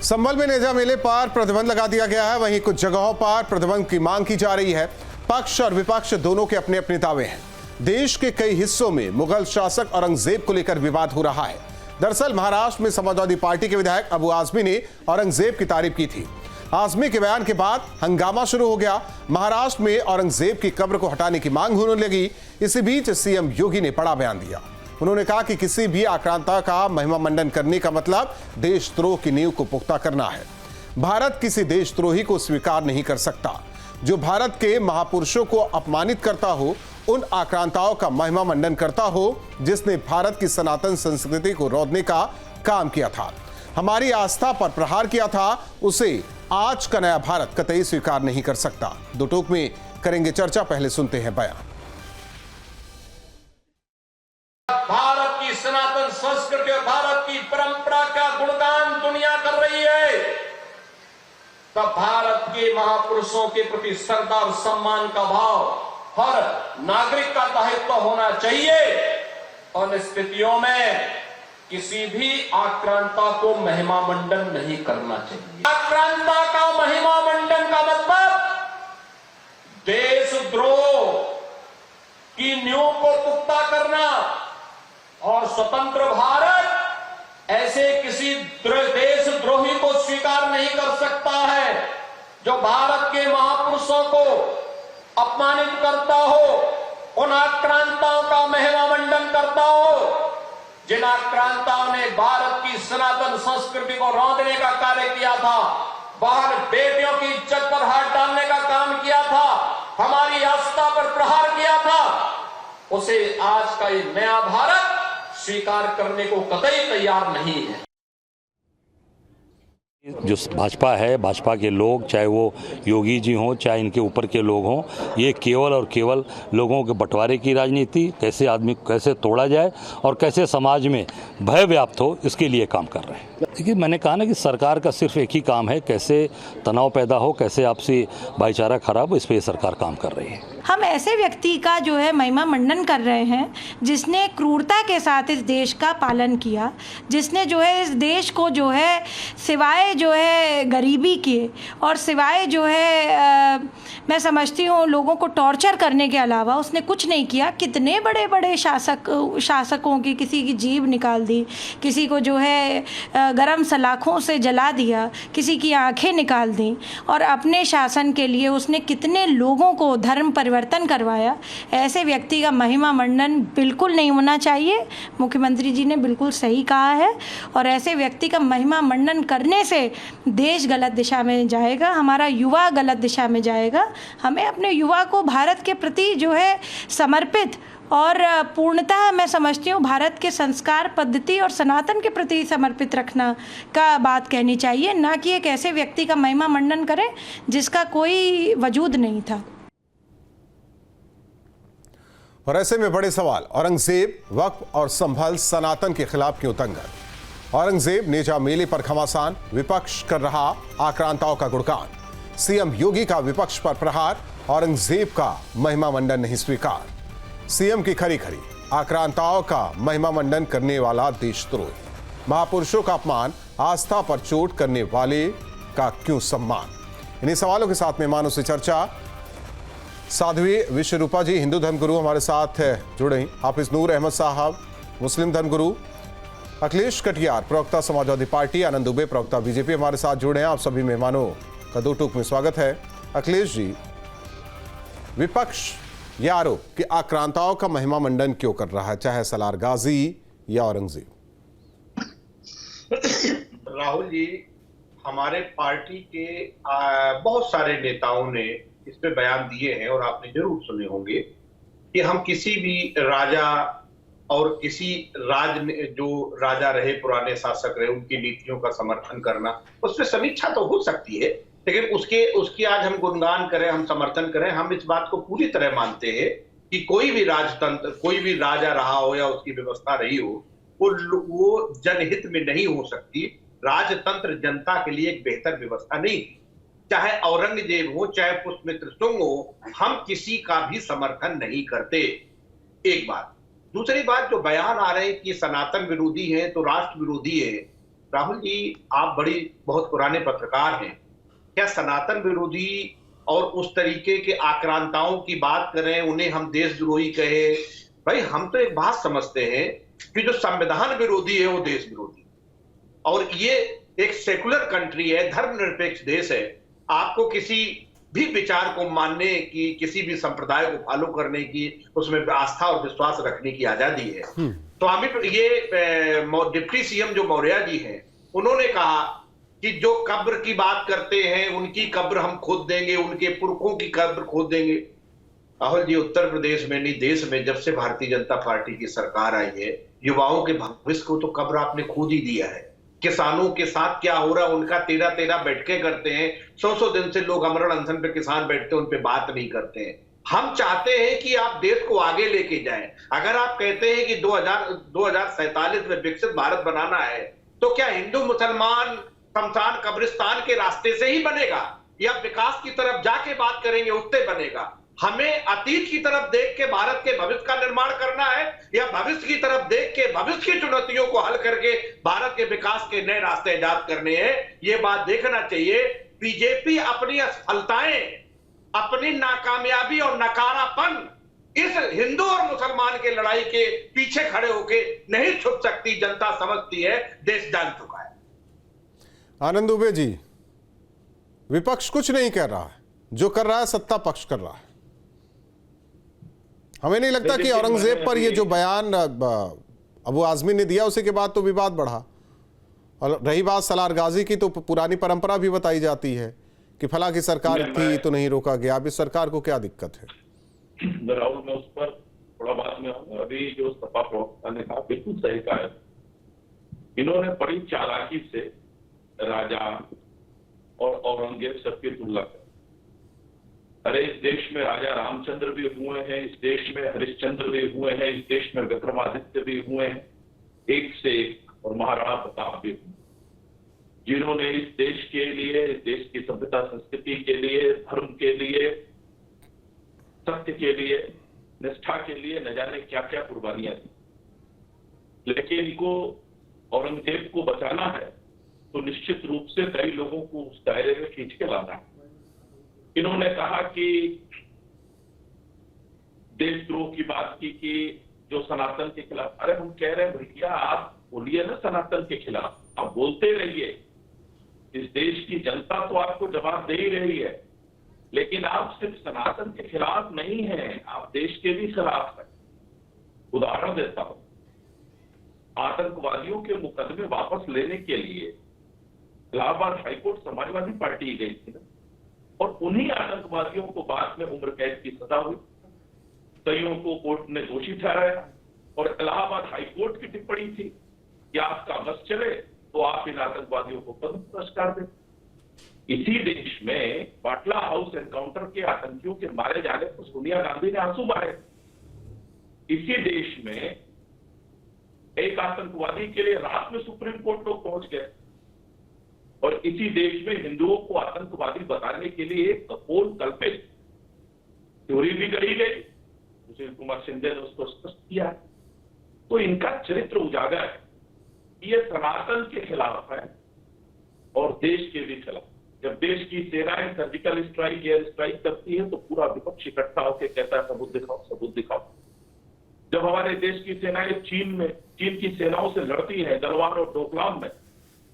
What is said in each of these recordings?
संभल में नेजा मेले पर प्रतिबंध लगा दिया गया है। वहीं कुछ जगहों पर प्रतिबंध की मांग की जा रही है। पक्ष और विपक्ष दोनों के अपने अपने दावे हैं। देश के कई हिस्सों में मुगल शासक औरंगजेब को लेकर विवाद हो रहा है। दरअसल महाराष्ट्र में समाजवादी पार्टी के विधायक अबू आजमी ने औरंगजेब की तारीफ की थी। आजमी के बयान के बाद हंगामा शुरू हो गया। महाराष्ट्र में औरंगजेब की कब्र को हटाने की मांग होने लगी। इसी बीच सीएम योगी ने बड़ा बयान दिया। उन्होंने कहा कि किसी भी आक्रांता का महिमा मंडन करने का मतलब देशद्रोह की नींव को पुख्ता करना है। भारत किसी देशद्रोही को स्वीकार नहीं कर सकता। जो भारत के महापुरुषों को अपमानित करता हो, उन आक्रांताओं का महिमा मंडन करता हो जिसने भारत की सनातन संस्कृति को रौंदने का काम किया था, हमारी आस्था पर प्रहार किया था, उसे आज का नया भारत कतई स्वीकार नहीं कर सकता। दो टूक में करेंगे चर्चा। पहले सुनते हैं बयान। भारत की सनातन संस्कृति और भारत की परंपरा का गुणगान दुनिया कर रही है, तब भारत के महापुरुषों के प्रति श्रद्धा और सम्मान का भाव हर नागरिक का दायित्व होना चाहिए। और इन स्थितियों में किसी भी आक्रांता को महिमा मंडन नहीं करना चाहिए। आक्रांता का महिमा मंडन का मतलब देशद्रोह की नींव को पुख्ता करना। और स्वतंत्र भारत ऐसे किसी देशद्रोही को स्वीकार नहीं कर सकता है जो भारत के महापुरुषों को अपमानित करता हो, उन आक्रांताओं का महिमा मंडन करता हो, जिन आक्रांताओं ने भारत की सनातन संस्कृति को रौंदने का कार्य किया था, बाहर बेटियों की इज्जत पर हाथ डालने का काम किया था, हमारी आस्था पर प्रहार किया था, उसे आज का ये नया भारत स्वीकार करने को कतई तैयार नहीं है। जो भाजपा है, भाजपा के लोग, चाहे वो योगी जी हों, चाहे इनके ऊपर के लोग हों, ये केवल और केवल लोगों के बंटवारे की राजनीति, कैसे आदमी को कैसे तोड़ा जाए और कैसे समाज में भय व्याप्त हो, इसके लिए काम कर रहे हैं। देखिए, मैंने कहा ना कि सरकार का सिर्फ एक ही काम है, कैसे तनाव पैदा हो, कैसे आपसी भाईचारा खराब हो, इस पर सरकार काम कर रही है। हम ऐसे व्यक्ति का जो है महिमा मंडन कर रहे हैं जिसने क्रूरता के साथ इस देश का पालन किया, जिसने जो है इस देश को जो है सिवाय जो है गरीबी के और सिवाय जो है मैं समझती हूँ लोगों को टॉर्चर करने के अलावा उसने कुछ नहीं किया। कितने बड़े बड़े शासकों की किसी की जीभ निकाल दी, किसी को जो है गरम सलाखों से जला दिया, किसी की आंखें निकाल दी, और अपने शासन के लिए उसने कितने लोगों को धर्म परिवर्तन करवाया। ऐसे व्यक्ति का महिमा मंडन बिल्कुल नहीं होना चाहिए। मुख्यमंत्री जी ने बिल्कुल सही कहा है, और ऐसे व्यक्ति का महिमा मंडन करने से देश गलत दिशा में जाएगा, हमारा युवा गलत दिशा में जाएगा। हमें अपने युवा को भारत के प्रति जो है समर्पित और पूर्णतः मैं समझती हूँ भारत के संस्कार पद्धति और सनातन के प्रति समर्पित रखना का बात कहनी चाहिए, ना कि एक ऐसे व्यक्ति का महिमा मंडन करें जिसका कोई वजूद नहीं था। और ऐसे में बड़े सवाल, औरंगजेब, वक्फ और संभल सनातन के खिलाफ क्यों दंगल? औरंगजेब नेजा मेले पर घमासान, विपक्ष कर रहा आक्रांताओं का गुणगान। सीएम योगी का विपक्ष पर प्रहार, औरंगजेब का महिमा मंडन नहीं स्वीकार। सीएम की खरी खरी, आक्रांताओं का महिमा मंडन करने वाला देशद्रोही, महापुरुषों का अपमान, आस्था पर चोट करने वाले का क्यों सम्मान? इन्हीं सवालों के साथ मेहमानों से चर्चा। साध्वी विश्वरूपा जी, हिंदू धर्मगुरु, हमारे साथ जुड़े। हाफिज नूर अहमद साहब, मुस्लिम धर्मगुरु। अखिलेश कटियार, प्रवक्ता समाजवादी पार्टी। आनंद दुबे, प्रवक्ता बीजेपी, हमारे साथ जुड़े हैं। आप सभी मेहमानों का दो टूक में स्वागत है। अखिलेश जी, विपक्ष ये आरोप कि आक्रांताओं का महिमा मंडन क्यों कर रहा है, चाहे सलार गाजी या औरंगजेब? राहुल जी, हमारे पार्टी के बहुत सारे नेताओं ने इस पे बयान दिए हैं और आपने जरूर सुने होंगे कि हम किसी भी राजा और किसी जो राजा रहे, पुराने शासक रहे, उनकी नीतियों का समर्थन करना, उस पर समीक्षा तो हो सकती है, लेकिन उसकी आज हम गुणगान करें, हम समर्थन करें, हम इस बात को पूरी तरह मानते हैं कि कोई भी राजतंत्र, कोई भी राजा रहा हो या उसकी व्यवस्था रही हो, वो जनहित में नहीं हो सकती। राजतंत्र जनता के लिए एक बेहतर व्यवस्था नहीं थी। चाहे औरंगजेब हो, चाहे पुष्यमित्र सुंग हो, हम किसी का भी समर्थन नहीं करते। एक बात। दूसरी बात, जो बयान आ रहे हैं कि सनातन विरोधी है तो राष्ट्र विरोधी है, राहुल जी, आप बहुत पुराने पत्रकार हैं। क्या सनातन विरोधी और उस तरीके के आक्रांताओं की बात करें, उन्हें हम देशद्रोही कहे? भाई, हम तो एक बात समझते हैं कि जो संविधान विरोधी है वो देश विरोधी, और ये एक सेकुलर कंट्री है, धर्मनिरपेक्ष देश है। आपको किसी भी विचार को मानने की, किसी भी संप्रदाय को फॉलो करने की, उसमें आस्था और विश्वास रखने की आजादी है। स्वामी ये डिप्टी सीएम जो मौर्य जी हैं, उन्होंने कहा कि जो कब्र की बात करते हैं उनकी कब्र हम खोद देंगे, उनके पुरखों की कब्र खोद देंगे। राहुल जी, उत्तर प्रदेश में नहीं, देश में जब से भारतीय जनता पार्टी की सरकार आई है, युवाओं के भविष्य को तो कब्र आपने खोद ही दिया है। किसानों के साथ क्या हो रहा है उनका 13-13 बैठकें करते हैं। 100 दिन से लोग अमरण अनशन पे किसान बैठते हैं, उन पे बात नहीं करते हैं। हम चाहते हैं कि आप देश को आगे लेके जाएं। अगर आप कहते हैं कि 2047 में विकसित भारत बनाना है, तो क्या हिंदू मुसलमान शमशान कब्रिस्तान के रास्ते से ही बनेगा, या विकास की तरफ जाके बात करेंगे उससे बनेगा? हमें अतीत की तरफ देख के भारत के भविष्य का निर्माण करना है, या भविष्य की तरफ देख के भविष्य की चुनौतियों को हल करके भारत के विकास के नए रास्ते इजाद करने हैं? ये बात देखना चाहिए। बीजेपी अपनी असफलताएं, अपनी नाकामयाबी और नकारापन इस हिंदू और मुसलमान के लड़ाई के पीछे खड़े होके नहीं छुप सकती। जनता समझती है, देश जान चुका है। आनंद दुबे जी, विपक्ष कुछ नहीं कर रहा है, जो कर रहा है सत्ता पक्ष कर रहा है। हमें नहीं लगता कि औरंगजेब पर ये जो बयान अबू आजमी ने दिया, उसी के बाद तो विवाद बढ़ा। और रही बात सलार गाजी की, तो पुरानी परंपरा भी बताई जाती है कि फला की सरकार थी तो नहीं रोका गया। अब इस सरकार को क्या दिक्कत है? राहुल, मैं उस पर थोड़ा बात में आऊंगा। अभी जो सपा प्रवक्ता ने कहा बिल्कुल सही कहा है। इन्होंने बड़ी चालाकी से राजा और औरंगजेब सबकी तुलना कर। अरे, इस देश में राजा रामचंद्र भी हुए हैं, इस देश में हरिश्चंद्र भी हुए हैं, इस देश में विक्रमादित्य भी हुए हैं, एक से एक, और महाराणा प्रताप भी हुए, जिन्होंने इस देश के लिए, इस देश की सभ्यता संस्कृति के लिए, धर्म के लिए, सत्य के लिए, निष्ठा के लिए न जाने क्या क्या कुर्बानियां दी। लेकिन इनको औरंगजेब को बचाना है तो निश्चित रूप से कई लोगों को उस दायरे में खींच के लाना है। इन्होंने कहा कि देशद्रोह की बात की कि जो सनातन के खिलाफ। अरे, हम कह रहे हैं भैया, आप बोलिए ना सनातन के खिलाफ, आप बोलते रहिए। इस देश की जनता तो आपको जवाब दे ही रही है, लेकिन आप सिर्फ सनातन के खिलाफ नहीं हैं, आप देश के भी खिलाफ हैं। उदाहरण देता हूं, आतंकवादियों के मुकदमे वापस लेने के लिए इलाहाबाद हाईकोर्ट समाजवादी पार्टी गई थी, और उन्हीं आतंकवादियों को बाद में उम्र कैद की सजा हुई। कईयों को कोर्ट ने दोषी ठहराया, और इलाहाबाद हाईकोर्ट की टिप्पणी थी कि आपका बस चले तो आप इन आतंकवादियों को पद्म पुरस्कार दें। इसी देश में बाटला हाउस एनकाउंटर के आतंकियों के मारे जाने पर सोनिया गांधी ने आंसू बहाए। इसी देश में एक आतंकवादी के लिए रात में सुप्रीम कोर्ट लोग पहुंच गए, और इसी देश में हिंदुओं को आतंकवादी बताने के लिए एक कपोल कल्पित थ्योरी भी गढ़ी गई। सुशील कुमार शिंदे ने उसको स्पष्ट किया। तो इनका चरित्र उजागर है, ये सनातन के खिलाफ है और देश के भी खिलाफ। जब देश की सेनाएं सर्जिकल स्ट्राइक, एयर स्ट्राइक करती है, तो पूरा विपक्ष इकट्ठा होकर कहता है सबूत दिखाओ, सबूत दिखाओ। जब हमारे देश की सेनाएं चीन की सेनाओं से लड़ती है गलवान और डोकलाम में,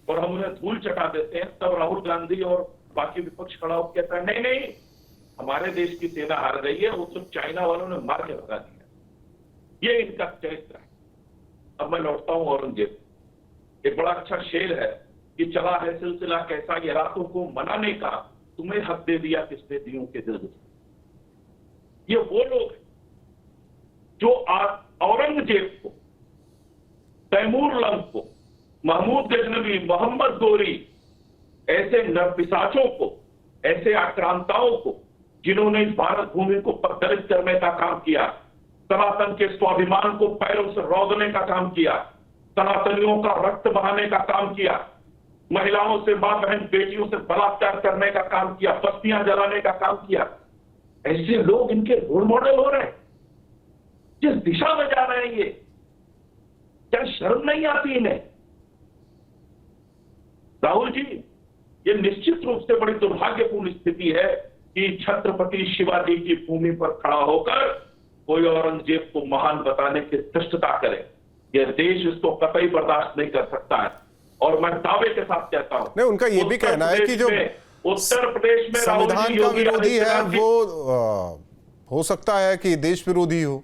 और हम उन्हें धूल चटा देते हैं, तब राहुल गांधी और बाकी विपक्ष खड़ा होकर कहता है नहीं नहीं, हमारे देश की सेना हार गई है, वो सिर्फ चाइना वालों ने मार के भगा दिया। ये इनका चरित्र है। अब मैं लौटता हूं औरंगजेब। एक बड़ा अच्छा शेर है कि चला है सिलसिला कैसा ये रातों को मनाने का, तुम्हें हक दे दिया किसने दियों के दिल। ये वो लोग हैं जो औरंगजेब को, तैमूर लंग को, महमूद गजनवी, मोहम्मद गोरी, ऐसे नरपिशाचों को, ऐसे आक्रांताओं को, जिन्होंने इस भारत भूमि को पत्थरित करने का काम किया, सनातन के स्वाभिमान को पैरों से रौंदने का काम किया, सनातनियों का रक्त बहाने का काम किया, महिलाओं से, मां बहन बेटियों से बलात्कार करने का काम किया, बस्तियां जलाने का काम किया। ऐसे लोग इनके रोल मॉडल हो रहे हैं। जिस दिशा में जा रहे हैं ये, क्या शर्म नहीं आती इन्हें? राहुल जी, ये निश्चित रूप से बड़ी दुर्भाग्यपूर्ण स्थिति है कि छत्रपति शिवाजी की भूमि पर खड़ा होकर कोई औरंगजेब को महान बताने की धृष्टता करे। यह देश इसको कतई बर्दाश्त नहीं कर सकता है। और मैं दावे के साथ कहता हूं, नहीं, उनका ये भी कहना है कि जो उत्तर प्रदेश में संविधान का विरोधी है वो हो सकता है कि देश विरोधी हो।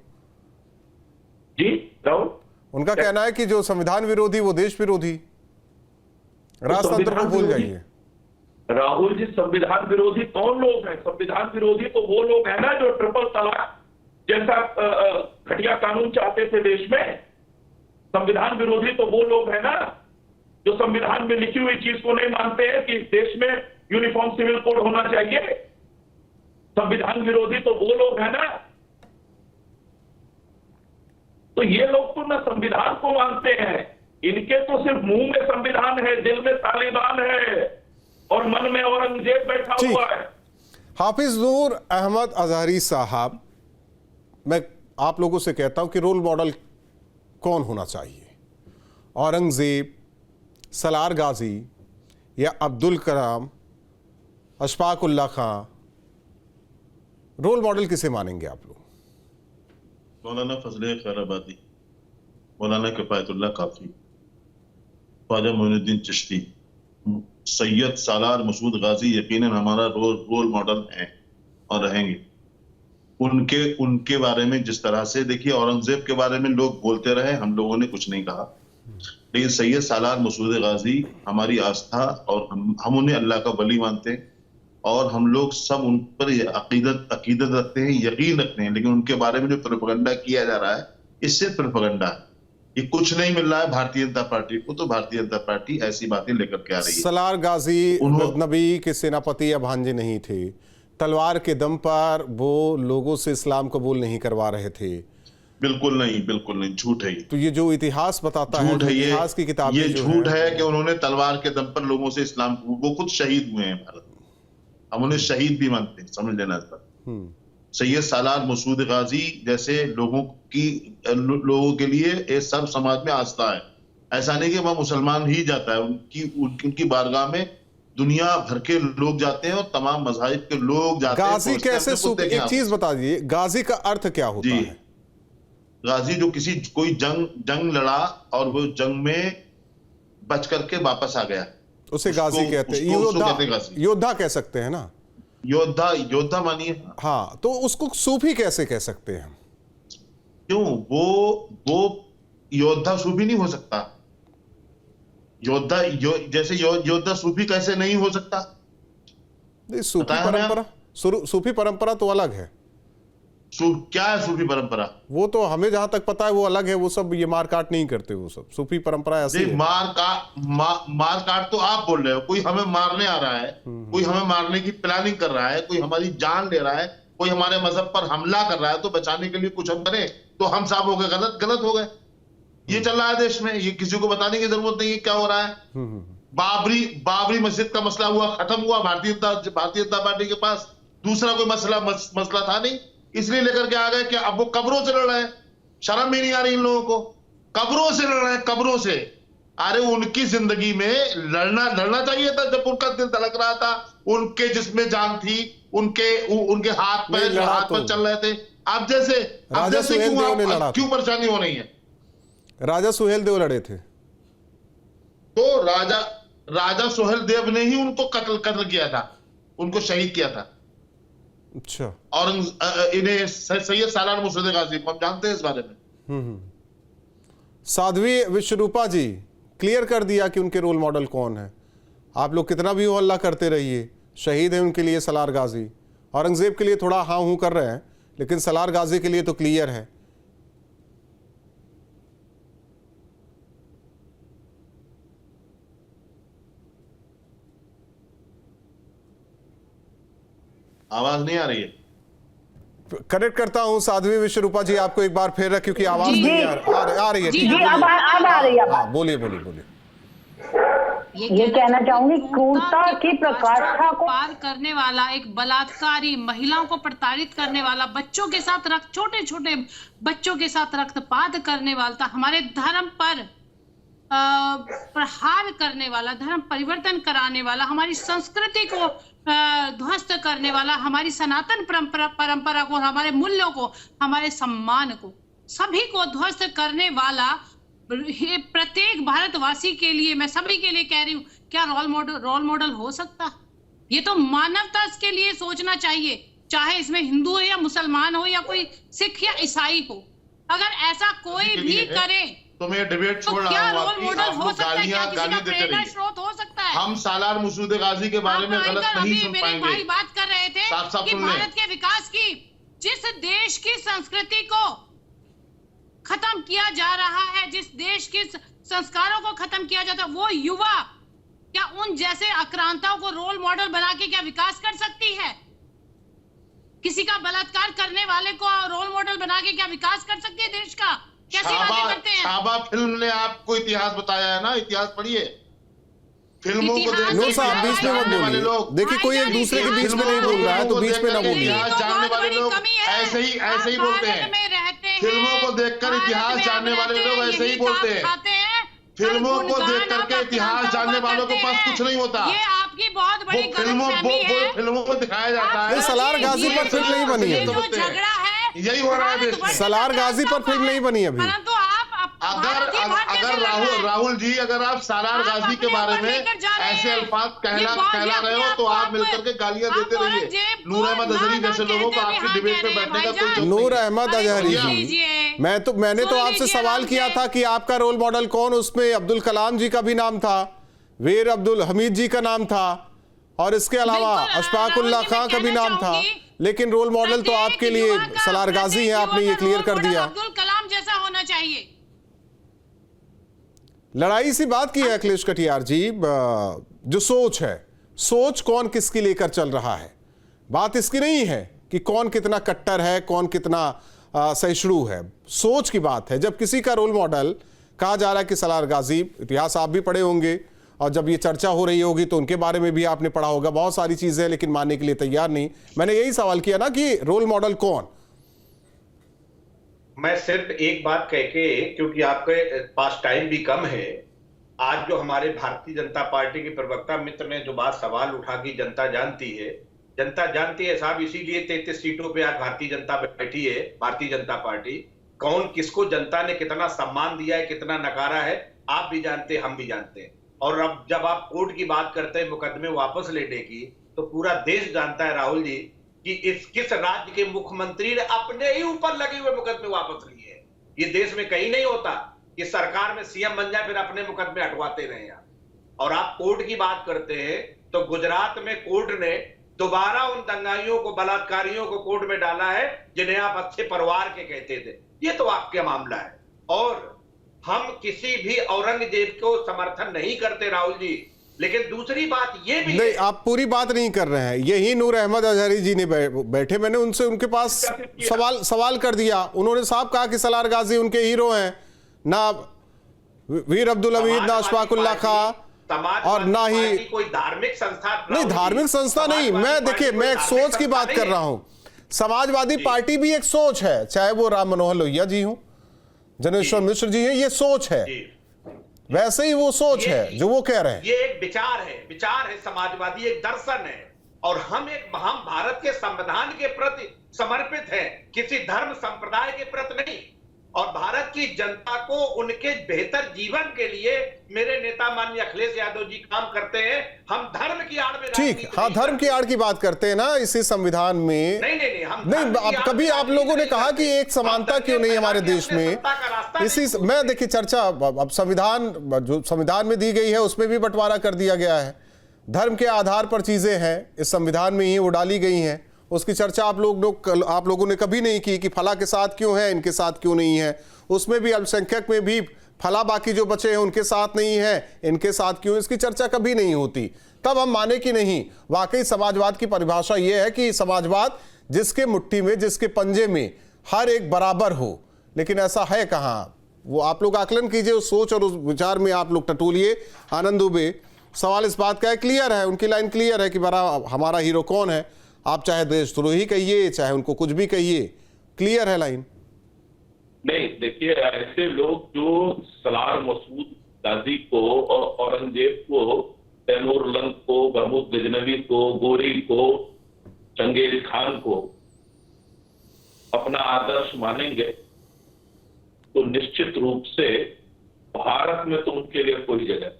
जी राहुल, उनका कहना है कि जो संविधान विरोधी वो देश विरोधी। राजतंत्र को भूल जाइए। राहुल जी, संविधान विरोधी कौन लोग हैं? संविधान विरोधी तो वो लोग हैं ना जो ट्रिपल तलाक जैसा घटिया कानून चाहते थे देश में। संविधान विरोधी तो वो लोग हैं ना जो संविधान में लिखी हुई चीज को नहीं मानते हैं कि देश में यूनिफॉर्म सिविल कोड होना चाहिए। संविधान विरोधी तो वो लोग हैं ना। तो ये लोग तो ना संविधान को मानते हैं, इनके तो सिर्फ मुंह में संविधान है, दिल में तालिबान है और मन में औरंगजेब बैठा हुआ है। हाफिज नूर अहमद अजहरी साहब, मैं आप लोगों से कहता हूं कि रोल मॉडल कौन होना चाहिए? औरंगजेब, सलार गाजी या अब्दुल कलाम, अशफाक उल्लाह खां? रोल मॉडल किसे मानेंगे आप लोग? मौलाना फजले खैराबादी, मौलाना किफायतुल्लाह काफी, ख्वाजा मोइनुद्दीन चिश्ती, सैयद सालार मसूद गाजी यकीनन हमारा रोल मॉडल हैं और रहेंगे। उनके बारे में जिस तरह से, देखिए, औरंगजेब के बारे में लोग बोलते रहे, हम लोगों ने कुछ नहीं कहा, लेकिन सैयद सालार मसूद गाजी हमारी आस्था और हम उन्हें अल्लाह का वली मानते हैं और हम लोग सब उन पर अकीदत रखते हैं, यकीन रखते हैं। लेकिन उनके बारे में जो प्रोपेगेंडा किया जा रहा है, इससे प्रोपेगेंडा है, ये कुछ नहीं मिल रहा है भारतीय जनता पार्टी को। तो भारतीय जनता पार्टी ऐसी बातें लेकर के आ रही है। सलार गाजी नबी के सेनापति या भांजे नहीं थे, तलवार के दम पर वो लोगों से इस्लाम कबूल नहीं करवा रहे थे। बिल्कुल नहीं, झूठ है। तो ये जो इतिहास बताता है, इतिहास की किताब, ये झूठ है कि उन्होंने तलवार के दम पर लोगों से इस्लाम, वो खुद शहीद हुए हैं भारत में, हम उन्हें शहीद भी मानते हैं, समझ लेना इस पर। सैयद सालार मसूद गाजी जैसे लोगों के लिए ये सब समाज में आस्था है। ऐसा नहीं कि वह मुसलमान ही जाता है, उनकी बारगाह में दुनिया भर के लोग जाते हैं और तमाम मज़ाहिब के लोग जाते हैं। गाजी कैसे, एक चीज बता दीजिए, गाजी का अर्थ क्या होता है? गाजी जो कोई जंग लड़ा और वो जंग में बच करके वापस आ गया, उसे गाजी कहते हैं। योद्धा कह सकते हैं ना, योद्धा मानिए। हाँ, तो उसको सूफी कैसे कह सकते हैं? क्यों? वो योद्धा सूफी नहीं हो सकता। जैसे योद्धा सूफी कैसे नहीं हो सकता? सूफी परंपरा तो अलग है। क्या है सूफी परंपरा? वो तो हमें जहां तक पता है वो अलग है, वो सब ये मार काट नहीं करते, वो सब सूफी परंपरा ऐसी है। मार काट तो आप बोल रहे हो, कोई हमें मारने आ रहा है, कोई हमें मारने की प्लानिंग कर रहा है, कोई हमारी जान ले रहा है, कोई हमारे मजहब पर हमला कर रहा है, तो बचाने के लिए कुछ हम करें तो हम साहब हो गए गलत हो गए। ये चल रहा है देश में, ये किसी को बताने की जरूरत नहीं है क्या हो रहा है। बाबरी मस्जिद का मसला हुआ, खत्म हुआ, भारतीय जनता पार्टी के पास दूसरा कोई मसला था नहीं, इसलिए लेकर के आ गए कि अब वो कब्रों से लड़ रहे हैं। शर्म भी नहीं आ रही इन लोगों को, कब्रों से लड़ रहे हैं, कब्रों से। अरे उनकी जिंदगी में लड़ना चाहिए था जब उनका दिल धड़क रहा था, उनके जिसमें जान थी, उनके हाथ पैर चल रहे थे। अब जैसे क्यों परेशानी हो रही है? राजा सुहेल देव लड़े थे, तो राजा सुहेल देव ने ही उनको कत्ल किया था, उनको शहीद किया था। अच्छा। और इन्हें सैयद सालार मसूद गाजी को हम जानते हैं इस बारे में। साध्वी विश्वरूपा जी क्लियर कर दिया कि उनके रोल मॉडल कौन है। आप लोग कितना भी हो हल्ला करते रहिए, शहीद है उनके लिए सलार गाजी। औरंगजेब के लिए थोड़ा हाँ हूं कर रहे हैं, लेकिन सलार गाजी के लिए तो क्लियर है। आवाज नहीं आ रही है? कनेक्ट करता हूं साध्वी विश्वरूपा जी आपको एक बार फिर, क्योंकि आवाज नहीं आ रही है। जी अब आ रही है। हाँ, बोलिए। ये कहना चाहूंगी, क्रूरता की प्रकाष्ठा को पार करने वाला एक बलात्कारी, महिलाओं को प्रताड़ित करने वाला, बच्चों के साथ छोटे छोटे बच्चों के साथ रक्तपात करने वाला था, हमारे धर्म पर प्रहार करने वाला, धर्म परिवर्तन कराने वाला, हमारी संस्कृति को ध्वस्त करने वाला, हमारी सनातन परंपरा को, हमारे मूल्यों को, हमारे सम्मान को, सभी को ध्वस्त करने वाला प्रत्येक भारतवासी के लिए, मैं सभी के लिए कह रही हूँ, क्या रोल मॉडल हो सकता? ये तो मानवता के लिए सोचना चाहिए, चाहे इसमें हिंदू हो या मुसलमान हो या कोई सिख या ईसाई हो। अगर ऐसा कोई भी करे तो मैं डिबेट तो छोड़ क्या रहा हूँ रोल आपकी, मॉडल आप हो लोग सकता है? क्या गालियां किसी का देते प्रेरणा रहिए। स्रोत हो सकता है? हम सालार मसूद गाजी के बारे में गलत नहीं सुन मेरे पाएंगे। भाई बात कर रहे थे साफ साफ कि सुन लें। भारत के विकास की, जिस देश की संस्कृति को खत्म किया जा रहा है, जिस देश के संस्कारों को खत्म किया जाता है, वो युवा क्या उन जैसे आक्रांताओं को रोल मॉडल बना के क्या विकास कर सकती है? किसी का बलात्कार करने वाले को रोल मॉडल बना के क्या विकास कर सकती है देश का? कैसी बातें करते हैं? छाबा फिल्म ने आपको इतिहास बताया है ना, इतिहास पढ़िए। फिल्मों को इतिहास नूर साहब बीच में मत जानने वाले बोलिए। लोग, देखिए कोई एक दूसरे के बीच में नहीं बोल रहा है, तो बीच में ना बोलिए। इतिहास जानने वाले लोग ऐसे ही बोलते हैं। फिल्मों को देखकर इतिहास जानने वाले लोग ऐसे ही बोलते हैं। फिल्मों को देख करके इतिहास जानने वालों के पास कुछ नहीं होता। ये आपकी बहुत बड़ी वो फिल्मों में दिखाया जाता है। सलार गाजी पर फिल्म नहीं बनी है। झगड़ा है, यही हो रहा है देश में। सलार गाजी पर फिल्म नहीं बनी अभी। परंतु आप अगर राहुल जी, अगर आप सालार गाजी के बारे में ऐसे अल्फाज कहला रहे हो तो आप मिलकर के गालियां देते रहिए। नूर अहमद अजहरी जैसे लोगों को आपकी डिबेट में बैठने का कोई जरूरत नहीं। नूर अहमद अजहरी जी, मैंने तो आपसे सवाल किया था कि आपका रोल मॉडल कौन, उसमें अब्दुल कलाम जी का भी नाम था, वीर अब्दुल हमीद जी का नाम था, और इसके अलावा अशफाक उल्लाह खां का भी नाम था, लेकिन रोल मॉडल तो आपके लिए सलार गाजी है। आपने ये क्लियर कर दिया। अब्दुल कलाम जैसा होना चाहिए। लड़ाई सी बात की है अखिलेश कटियार जी, जो सोच है, सोच कौन किसकी लेकर चल रहा है। बात इसकी नहीं है कि कौन कितना कट्टर है, कौन कितना सहिष्णु है, सोच की बात है। जब किसी का रोल मॉडल कहा जा रहा है कि सलार गाजी, इतिहास आप भी पढ़े होंगे और जब ये चर्चा हो रही होगी तो उनके बारे में भी आपने पढ़ा होगा, बहुत सारी चीजें, लेकिन मानने के लिए तैयार नहीं। मैंने यही सवाल किया ना कि रोल मॉडल कौन। मैं सिर्फ एक बात कह के, क्योंकि आपके पास टाइम भी कम है, आज जो हमारे भारतीय जनता पार्टी के प्रवक्ता मित्र ने जो बात सवाल उठा कि जनता जानती है साहब, इसीलिए 33 सीटों पे आज भारतीय जनता बैठी है। भारतीय जनता पार्टी कौन, किसको जनता ने कितना सम्मान दिया है, कितना नकारा है, आप भी जानते हैं, हम भी जानते हैं। और अब जब आप कोर्ट की बात करते हैं मुकदमे वापस लेने की, तो पूरा देश जानता है राहुल जी कि किस राज्य के मुख्यमंत्री ने अपने ही ऊपर लगे हुए मुकदमे वापस लिए हैं। ये देश में कहीं नहीं होता कि सरकार में सीएम बन जाए फिर अपने मुकदमे हटवाते रहे। और आप कोर्ट की बात करते हैं तो गुजरात में कोर्ट ने दोबारा उन दंगाइयों को, बलात्कारियों को कोर्ट में डाला है जिन्हें आप अच्छे परिवार के कहते थे। ये तो आपका मामला है। और हम किसी भी औरंगजेब को समर्थन नहीं करते राहुल जी, लेकिन दूसरी बात ये भी नहीं, आप पूरी बात नहीं कर रहे हैं। यही नूर अहमद अजहरी जी ने बैठे, मैंने उनसे उनके पास सवाल कर दिया। उन्होंने साफ कहा कि सलार गाजी उनके हीरो हैं, ना वीर अब्दुल हमीद, ना अशफाक उल्लाह खां, और ना ही कोई धार्मिक संस्था। नहीं, धार्मिक संस्था नहीं। मैं देखिए, मैं एक सोच की बात कर रहा हूं। समाजवादी पार्टी भी एक सोच है, चाहे वो राम मनोहर लोहिया जी हो, जनेश्वर मिश्र जी हैं, ये सोच है। वैसे ही वो सोच है जो वो कह रहे हैं। ये एक विचार है समाजवादी, एक दर्शन है। और हम भारत के संविधान के प्रति समर्पित हैं, किसी धर्म संप्रदाय के प्रति नहीं। और भारत की जनता को उनके बेहतर जीवन के लिए मेरे नेता माननीय अखिलेश यादव जी काम करते हैं। हम धर्म की आड़ में, ठीक, हाँ, धर्म की आड़ की बात करते हैं ना इसी संविधान में। नहीं, कभी आप लोगों ने कहा कि एक समानता क्यों नहीं हमारे देश में। मैं देखिए चर्चा, अब संविधान, जो संविधान में दी गई है उसमें भी बंटवारा कर दिया गया है। धर्म के आधार पर चीजें हैं, इस संविधान में ही वो डाली गई हैं। उसकी चर्चा आप लोगों ने कभी नहीं की कि फला के साथ क्यों है, इनके साथ क्यों नहीं है। उसमें भी अल्पसंख्यक में भी फला बाकी जो बचे हैं उनके साथ नहीं है, इनके साथ क्यों, इसकी चर्चा कभी नहीं होती। तब हम माने कि नहीं, वाकई समाजवाद की परिभाषा यह है कि समाजवाद जिसके मुट्ठी में, जिसके पंजे में हर एक बराबर हो। लेकिन ऐसा है कहाँ, वो आप लोग आकलन कीजिए, उस सोच और उस विचार में आप लोग टटोलिए। आनंद दुबे, सवाल इस बात का है, क्लियर है, उनकी लाइन क्लियर है कि हमारा हीरो कौन है। आप चाहे देशद्रोही कहिए, चाहे उनको कुछ भी कहिए, क्लियर है लाइन। नहीं, देखिए, ऐसे लोग जो सलार मसूद गाजी को, औरंगजेब को, तैमूर लंग को, महमूद गजनवी को, गोरी को, चंगेज खान को अपना आदर्श मानेंगे तो निश्चित रूप से भारत में तो उनके लिए कोई जगह,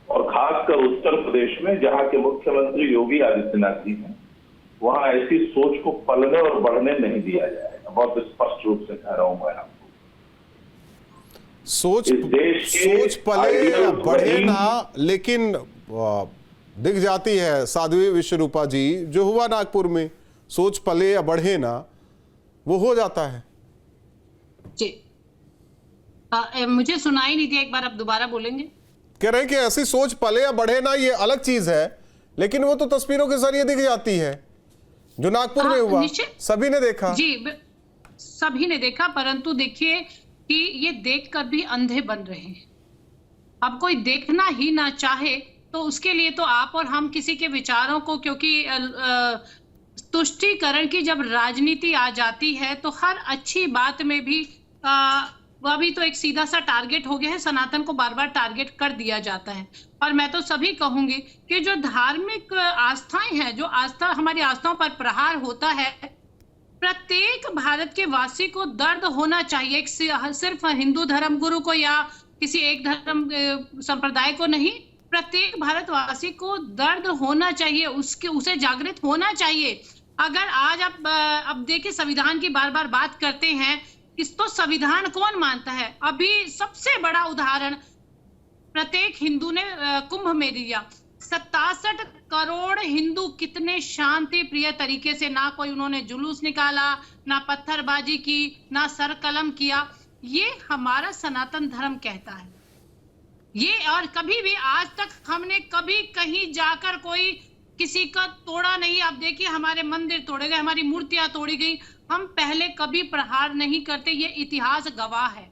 और खासकर उत्तर प्रदेश में जहां के मुख्यमंत्री योगी आदित्यनाथ जी हैं, वहां ऐसी सोच को पलने और बढ़ने नहीं दिया जाएगा। बहुत स्पष्ट रूप से कह रहा हूं मैं आपको। सोच पले या बढ़े ना, लेकिन दिख जाती है साध्वी विश्वरूपा जी, जो हुआ नागपुर में, सोच पले या बढ़े ना, वो हो जाता है जी। मुझे सुनाई नहीं दिया, एक बार आप दोबारा बोलेंगे? कह रहे हैं कि ऐसी सोच पले या बढ़े ना, ये अलग चीज है, लेकिन वो तो तस्वीरों के जरिए दिख जाती है, जो नागपुर में हुआ, सभी ने देखा जी, सभी ने देखा। परंतु देखिए कि ये देखकर भी अंधे बन रहे हैं। अब कोई देखना ही ना चाहे तो उसके लिए तो आप और हम किसी के विचारों को, क्योंकि तुष्टीकरण की जब राजनीति आ जाती है तो हर अच्छी बात में भी वह भी तो एक सीधा सा टारगेट हो गया है, सनातन को बार बार टारगेट कर दिया जाता है। और मैं तो सभी कहूंगी कि जो धार्मिक आस्थाएं हैं, जो आस्था, हमारी आस्थाओं पर प्रहार होता है, प्रत्येक भारत के वासी को दर्द होना चाहिए, सिर्फ हिंदू धर्म गुरु को या किसी एक धर्म संप्रदाय को नहीं, प्रत्येक भारतवासी को दर्द होना चाहिए, उसे जागृत होना चाहिए। अगर आज आप अब देखिए, संविधान की बार बार बात करते हैं, इस तो संविधान कौन मानता है? अभी सबसे बड़ा उदाहरण प्रत्येक हिंदू ने कुंभ में दिया। 67 करोड़ हिंदू कितने शांति प्रिय तरीके से, ना कोई उन्होंने जुलूस निकाला, ना पत्थरबाजी की, ना सर कलम किया। ये हमारा सनातन धर्म कहता है ये। और कभी भी आज तक हमने कभी कहीं जाकर कोई किसी का तोड़ा नहीं। आप देखिए, हमारे मंदिर तोड़े गए, हमारी मूर्तियां तोड़ी गई, हम पहले कभी प्रहार नहीं करते, ये इतिहास गवाह है।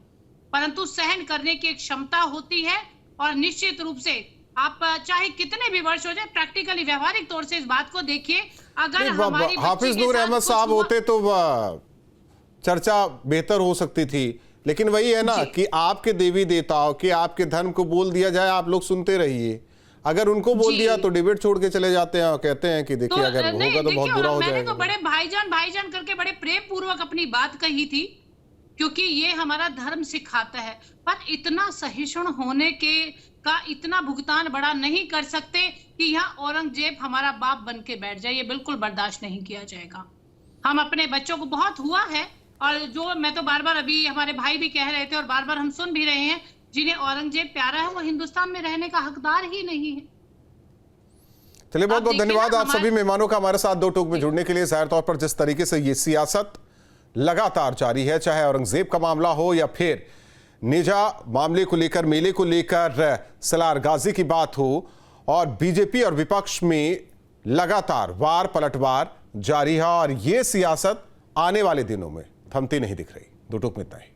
परंतु सहन करने की एक क्षमता होती है, और निश्चित रूप से आप चाहे कितने भी वर्ष हो जाए, प्रैक्टिकली व्यवहारिक तौर से इस बात को देखिए। अगर हमारी हाफिज नूर अहमद साहब होते तो चर्चा बेहतर हो सकती थी, लेकिन वही है ना कि आपके देवी देवताओं के, आपके धर्म को बोल दिया जाए, आप लोग सुनते रहिए। अगर उनको बोल दिया तो डिबेट छोड़ के चले जाते हैं और कहते हैं कि देखिए अगर होगा तो बहुत बुरा हो जाएगा। मैंने तो बड़े भाईजान करके बड़े प्रेम पूर्वक अपनी बात कही थी, क्योंकि ये हमारा धर्म सिखाता है। पर इतना सहिष्णु होने का इतना भुगतान बड़ा नहीं कर सकते कि यहाँ औरंगजेब हमारा बाप बन के बैठ जाए, ये बिल्कुल बर्दाश्त नहीं किया जाएगा। हम अपने बच्चों को, बहुत हुआ है, और जो मैं तो बार बार, अभी हमारे भाई भी कह रहे थे और बार बार हम सुन भी रहे हैं, जिन्हें औरंगजेब प्यारा है वो हिंदुस्तान में रहने का हकदार ही नहीं है। चलिए, बहुत बहुत धन्यवाद आप सभी मेहमानों का हमारे साथ दो टूक में जुड़ने के लिए। जाहिर तौर पर जिस तरीके से ये सियासत लगातार जारी है, चाहे औरंगजेब का मामला हो या फिर निजा मामले को लेकर, मेले को लेकर सलार गाजी की बात हो, और बीजेपी और विपक्ष में लगातार वार पलटवार जारी है, और ये सियासत आने वाले दिनों में थमती नहीं दिख रही। दो टूक में इतना ही।